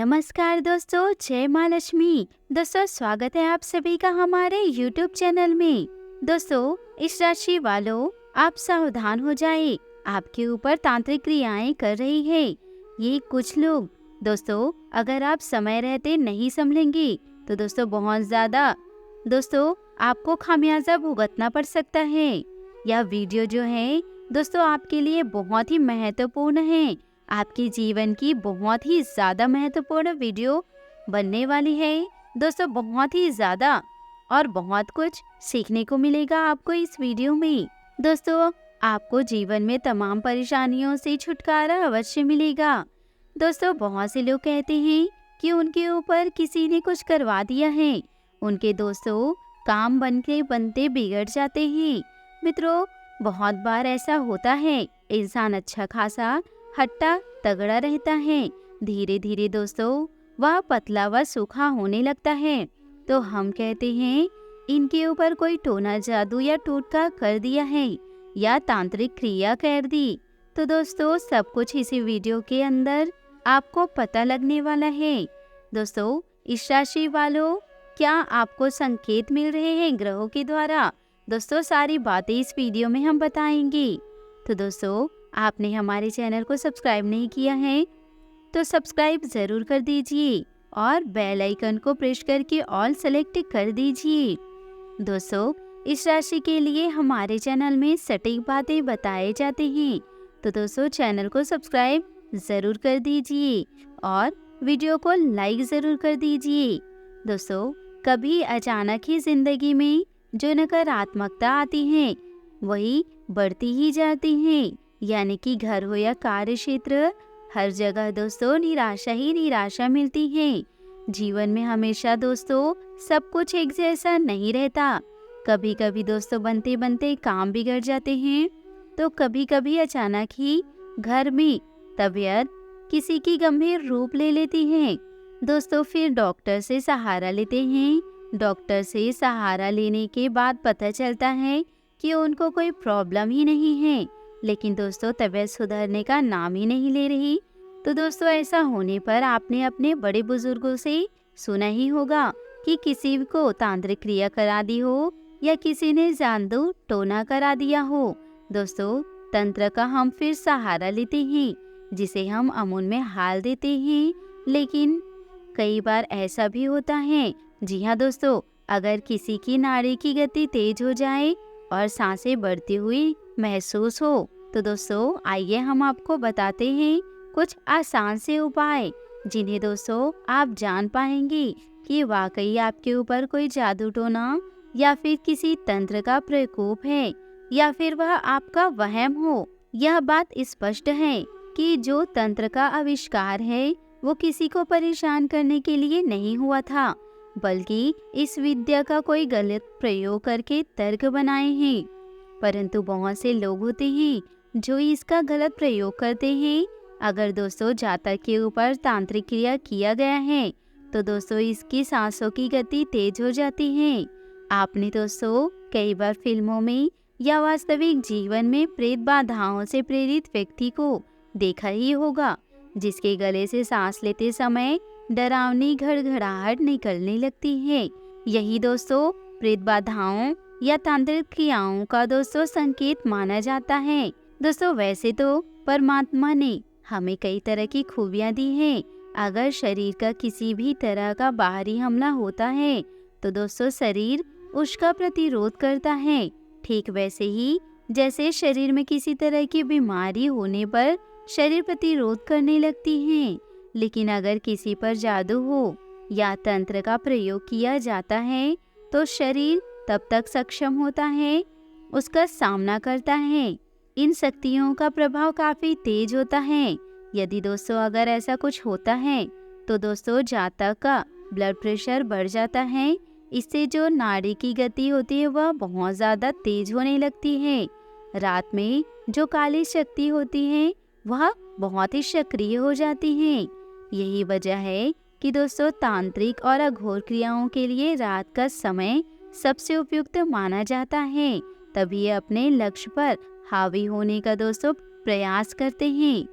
नमस्कार दोस्तों, जय माँ लक्ष्मी। दोस्तों स्वागत है आप सभी का हमारे YouTube चैनल में। दोस्तों इस राशि वालों, आप सावधान हो जाएं, आपके ऊपर तांत्रिक क्रियाएं कर रही है ये कुछ लोग। दोस्तों अगर आप समय रहते नहीं संभलेंगे तो दोस्तों बहुत ज्यादा आपको खामियाजा भुगतना पड़ सकता है। यह वीडियो जो है दोस्तों आपके लिए बहुत ही महत्वपूर्ण है, आपके जीवन की बहुत ही ज्यादा महत्वपूर्ण वीडियो बनने वाली है। दोस्तों बहुत ही ज्यादा और बहुत कुछ सीखने को मिलेगा आपको इस वीडियो में। दोस्तों आपको जीवन में तमाम परेशानियों से छुटकारा अवश्य मिलेगा। दोस्तों बहुत से लोग कहते हैं कि उनके ऊपर किसी ने कुछ करवा दिया है, उनके दोस्तों काम बनते बनते बिगड़ जाते हैं। मित्रों बहुत बार ऐसा होता है, इंसान अच्छा खासा हट्टा तगड़ा रहता है, धीरे धीरे दोस्तों वह पतला व सूखा होने लगता है। तो हम कहते हैं इनके ऊपर कोई टोना जादू या टोटका कर दिया है या तांत्रिक क्रिया कर दी। तो दोस्तों सब कुछ इसी वीडियो के अंदर आपको पता लगने वाला है। दोस्तों इस राशि वालों, क्या आपको संकेत मिल रहे हैं ग्रहों के द्वारा? दोस्तों सारी बातें इस वीडियो में हम बताएंगे। तो दोस्तों आपने हमारे चैनल को सब्सक्राइब नहीं किया है तो सब्सक्राइब जरूर कर दीजिए और बेल आइकन को प्रेस करके ऑल सेलेक्ट कर दीजिए। दोस्तों इस राशि के लिए हमारे चैनल में सटीक बातें बताए जाते हैं, तो दोस्तों चैनल को सब्सक्राइब जरूर कर दीजिए और वीडियो को लाइक जरूर कर दीजिए। दोस्तों कभी अचानक ही जिंदगी में जो नकारात्मकता आती है वही बढ़ती ही जाती है, यानी कि घर हो या कार्य क्षेत्र, हर जगह दोस्तों निराशा ही निराशा मिलती है। जीवन में हमेशा दोस्तों सब कुछ एक जैसा नहीं रहता। कभी कभी दोस्तों बनते बनते काम बिगड़ जाते हैं, तो कभी कभी अचानक ही घर में तबीयत किसी की गंभीर रूप ले लेती है। दोस्तों फिर डॉक्टर से सहारा लेते हैं। डॉक्टर से सहारा लेने के बाद पता चलता है कि उनको कोई प्रॉब्लम ही नहीं है, लेकिन दोस्तों तबीयत सुधरने का नाम ही नहीं ले रही। तो दोस्तों ऐसा होने पर आपने अपने बड़े बुजुर्गों से सुना ही होगा कि किसी को तांत्रिक क्रिया करा दी हो या किसी ने जादू टोना करा दिया हो। दोस्तों तंत्र का हम फिर सहारा लेते हैं, जिसे हम अमूल में हाल देते हैं। लेकिन कई बार ऐसा भी होता है, जी हाँ दोस्तों, अगर किसी की नाड़ी की गति तेज हो जाए और सांसें बढ़ती हुई महसूस हो, तो दोस्तों आइए हम आपको बताते हैं कुछ आसान से उपाय, जिन्हें दोस्तों आप जान पाएंगे कि वाकई आपके ऊपर कोई जादू टोना या फिर किसी तंत्र का प्रकोप है या फिर वह आपका वहम हो। यह बात स्पष्ट है कि जो तंत्र का आविष्कार है वो किसी को परेशान करने के लिए नहीं हुआ था, बल्कि इस विद्या का कोई गलत प्रयोग करके तर्क बनाए हैं। परंतु बहुत से लोग होते हैं जो इसका गलत प्रयोग करते हैं। अगर दोस्तों जातक के ऊपर तांत्रिक क्रिया किया गया है तो दोस्तों इसकी सांसों की गति तेज हो जाती है। आपने दोस्तों कई बार फिल्मों में या वास्तविक जीवन में प्रेत बाधाओं से प्रेरित व्यक्ति को देखा ही होगा, जिसके गले से सांस लेते समय डरावनी घड़घड़ाहट निकलने लगती है। यही दोस्तों प्रेत बाधाओं या तांत्रिक क्रियाओं का दोस्तों संकेत माना जाता है। दोस्तों वैसे तो परमात्मा ने हमें कई तरह की खूबियां दी हैं। अगर शरीर का किसी भी तरह का बाहरी हमला होता है तो दोस्तों शरीर उसका प्रतिरोध करता है। ठीक वैसे ही जैसे शरीर में किसी तरह की बीमारी होने पर शरीर प्रतिरोध करने लगती है, लेकिन अगर किसी पर जादू हो या तंत्र का प्रयोग किया जाता है तो शरीर तब तक सक्षम होता है, उसका सामना करता है। इन शक्तियों का प्रभाव काफी तेज होता है। यदि दोस्तों अगर ऐसा कुछ होता है तो दोस्तों जातक का ब्लड प्रेशर बढ़ जाता है। इससे जो नाड़ी की गति होती है वह बहुत ज्यादा तेज होने लगती है। रात में जो काली शक्ति होती है वह बहुत ही सक्रिय हो जाती है। यही वजह है कि दोस्तों तांत्रिक और अघोर क्रियाओं के लिए रात का समय सबसे उपयुक्त माना जाता है। तभी अपने लक्ष्य पर हावी होने का दोस्तों प्रयास करते हैं।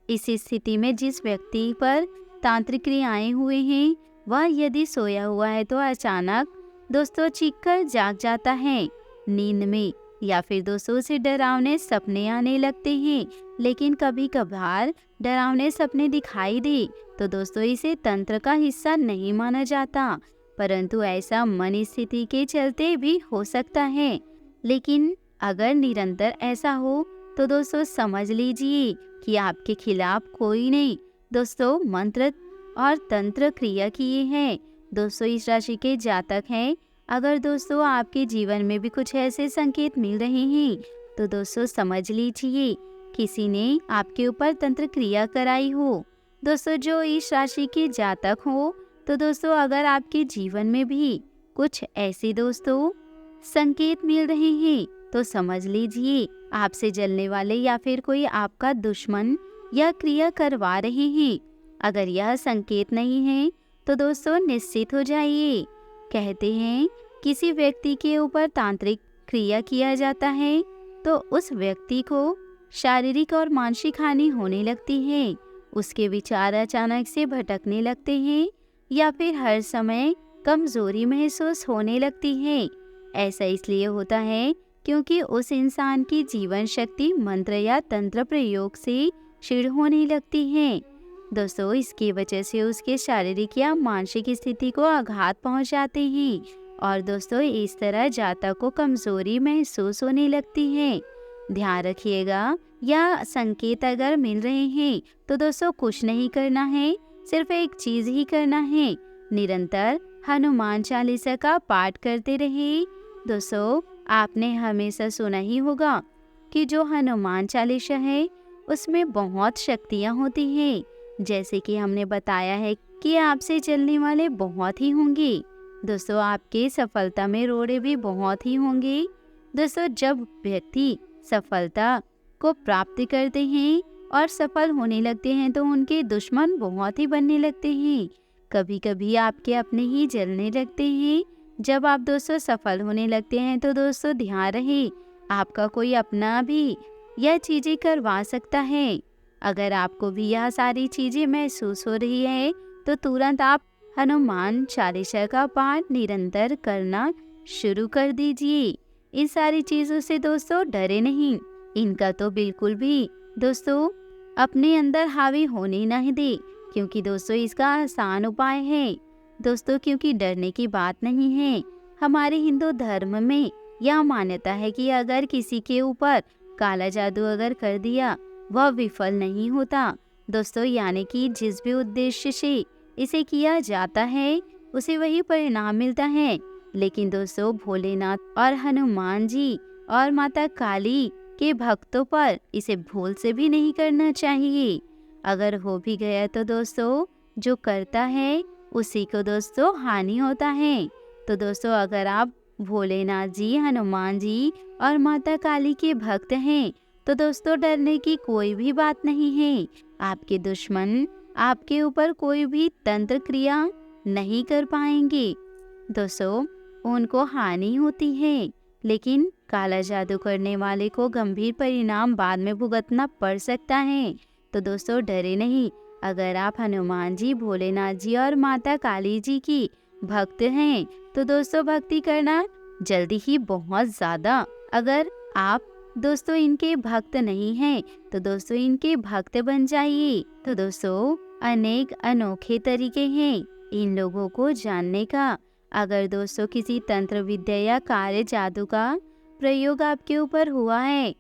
इस स्थिति में जिस व्यक्ति पर तांत्रिक क्रियाएं हुए हैं, वह यदि सोया हुआ है तो अचानक दोस्तों चीख कर जाग जाता है नींद में, या फिर दोस्तों उसे डरावने सपने आने लगते हैं। लेकिन कभी कभार डरावने सपने दिखाई दे तो दोस्तों इसे तंत्र का हिस्सा नहीं माना जाता, परंतु ऐसा मन स्थिति के चलते भी हो सकता है। लेकिन अगर निरंतर ऐसा हो तो दोस्तों समझ लीजिए कि आपके खिलाफ कोई नहीं दोस्तों मंत्र और तंत्र क्रिया किए हैं। दोस्तों इस राशि के जातक हैं, अगर दोस्तों आपके जीवन में भी कुछ ऐसे संकेत मिल रहे हैं तो दोस्तों समझ लीजिए किसी ने आपके ऊपर तंत्र क्रिया कराई हो। दोस्तों जो इस राशि के जातक हो तो दोस्तों अगर आपके जीवन में भी कुछ ऐसे दोस्तों संकेत मिल रहे हैं तो समझ लीजिए आपसे जलने वाले या फिर कोई आपका दुश्मन यह क्रिया करवा रहे हैं। अगर यह संकेत नहीं है तो दोस्तों निश्चित हो जाइए। कहते हैं किसी व्यक्ति के ऊपर तांत्रिक क्रिया किया जाता है तो उस व्यक्ति को शारीरिक और मानसिक हानि होने लगती है, उसके विचार अचानक से भटकने लगते हैं या फिर हर समय कमजोरी महसूस होने लगती है। ऐसा इसलिए होता है क्योंकि उस इंसान की जीवन शक्ति मंत्र या तंत्र प्रयोग से क्षीण होने लगती है। दोस्तों इसकी वजह से उसके शारीरिक या मानसिक स्थिति को आघात पहुंच जाते हैं और दोस्तों इस तरह जातक को कमजोरी महसूस होने लगती है। ध्यान रखिएगा, यह संकेत अगर मिल रहे हैं तो दोस्तों कुछ नहीं करना है, सिर्फ एक चीज ही करना है, निरंतर हनुमान चालीसा का पाठ करते रहे। दोस्तों आपने हमेशा सुना ही होगा कि जो हनुमान चालीसा है उसमें बहुत शक्तियाँ होती हैं। जैसे कि हमने बताया है कि आपसे चलने वाले बहुत ही होंगे दोस्तों, आपके सफलता में रोड़े भी बहुत ही होंगे। दोस्तों जब व्यक्ति सफलता को प्राप्त करते हैं और सफल होने लगते हैं तो उनके दुश्मन बहुत ही बनने लगते हैं। कभी कभी आपके अपने ही जलने लगते हैं। जब आप दोस्तों सफल होने लगते हैं तो दोस्तों ध्यान रहे आपका कोई अपना भी यह चीजें करवा सकता है। अगर आपको भी यह सारी चीजें महसूस हो रही है तो तुरंत आप हनुमान चालीसा का पाठ निरंतर करना शुरू कर दीजिए। इन सारी चीजों से दोस्तों डरे नहीं, इनका तो बिल्कुल भी दोस्तों अपने अंदर हावी होने नहीं दे, क्योंकि दोस्तों इसका आसान उपाय है दोस्तों, क्योंकि डरने की बात नहीं है। हमारे हिंदू धर्म में यह मान्यता है कि अगर किसी के ऊपर काला जादू अगर कर दिया वह विफल नहीं होता दोस्तों, यानी कि जिस भी उद्देश्य से इसे किया जाता है उसे वही परिणाम मिलता है। लेकिन दोस्तों भोलेनाथ और हनुमान जी और माता काली के भक्तों पर इसे भूल से भी नहीं करना चाहिए। अगर हो भी गया तो दोस्तों जो करता है उसी को दोस्तों हानि होता है। तो दोस्तों अगर आप भोलेनाथ जी, हनुमान जी और माता काली के भक्त हैं तो दोस्तों डरने की कोई भी बात नहीं है। आपके दुश्मन आपके ऊपर कोई भी तंत्र क्रिया नहीं कर पाएंगे दोस्तों, उनको हानि होती है, लेकिन काला जादू करने वाले को गंभीर परिणाम बाद में भुगतना पड़ सकता है। तो दोस्तों डरे नहीं। अगर आप हनुमान जी, भोलेनाथ जी और माता काली जी की भक्त हैं तो दोस्तों भक्ति करना जल्दी ही बहुत ज्यादा। अगर आप दोस्तों इनके भक्त नहीं हैं तो दोस्तों इनके भक्त बन जाइए। तो दोस्तों अनेक अनोखे तरीके हैं इन लोगों को जानने का। अगर दोस्तों किसी तंत्र विद्या या कार्य जादू का प्रयोग आपके ऊपर हुआ है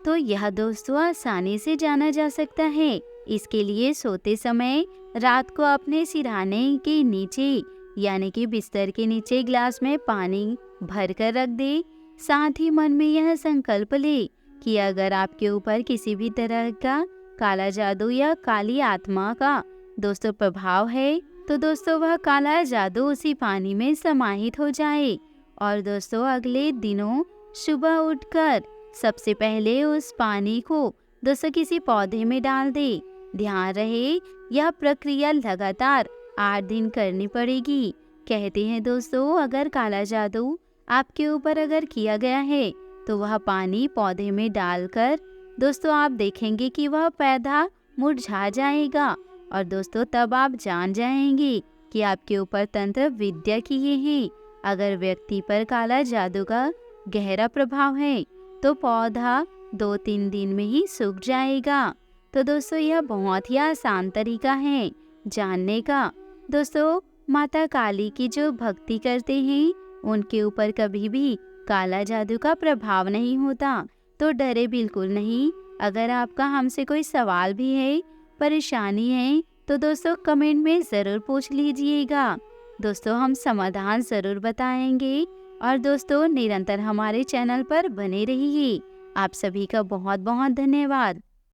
तो यह दोस्तों आसानी से जाना जा सकता है। इसके लिए सोते समय रात को अपने सिरहाने के नीचे यानी कि बिस्तर के नीचे ग्लास में पानी भर कर रख दे। साथ ही मन में यह संकल्प ले कि अगर आपके ऊपर किसी भी तरह का काला जादू या काली आत्मा का दोस्तों प्रभाव है तो दोस्तों वह काला जादू उसी पानी में समाहित हो जाए। और दोस्तों अगले दिनों सुबह उठकर सबसे पहले उस पानी को दोस्तों किसी पौधे में डाल दे। ध्यान रहे यह प्रक्रिया लगातार 8 दिन करनी पड़ेगी। कहते हैं दोस्तों अगर काला जादू आपके ऊपर अगर किया गया है तो वह पानी पौधे में डालकर दोस्तों आप देखेंगे कि वह पौधा मुरझा जाएगा और दोस्तों तब आप जान जाएंगे कि आपके ऊपर तंत्र विद्या की ये है। अगर व्यक्ति पर काला जादू का गहरा प्रभाव है तो पौधा 2-3 दिन में ही सूख जाएगा। तो दोस्तों यह बहुत ही आसान तरीका है जानने का। दोस्तों माता काली की जो भक्ति करते हैं उनके ऊपर कभी भी काला जादू का प्रभाव नहीं होता, तो डरे बिल्कुल नहीं। अगर आपका हमसे कोई सवाल भी है, परेशानी है, तो दोस्तों कमेंट में ज़रूर पूछ लीजिएगा। दोस्तों हम समाधान ज़रूर बताएंगे। और दोस्तों निरंतर हमारे चैनल पर बने रहिए। आप सभी का बहुत बहुत धन्यवाद।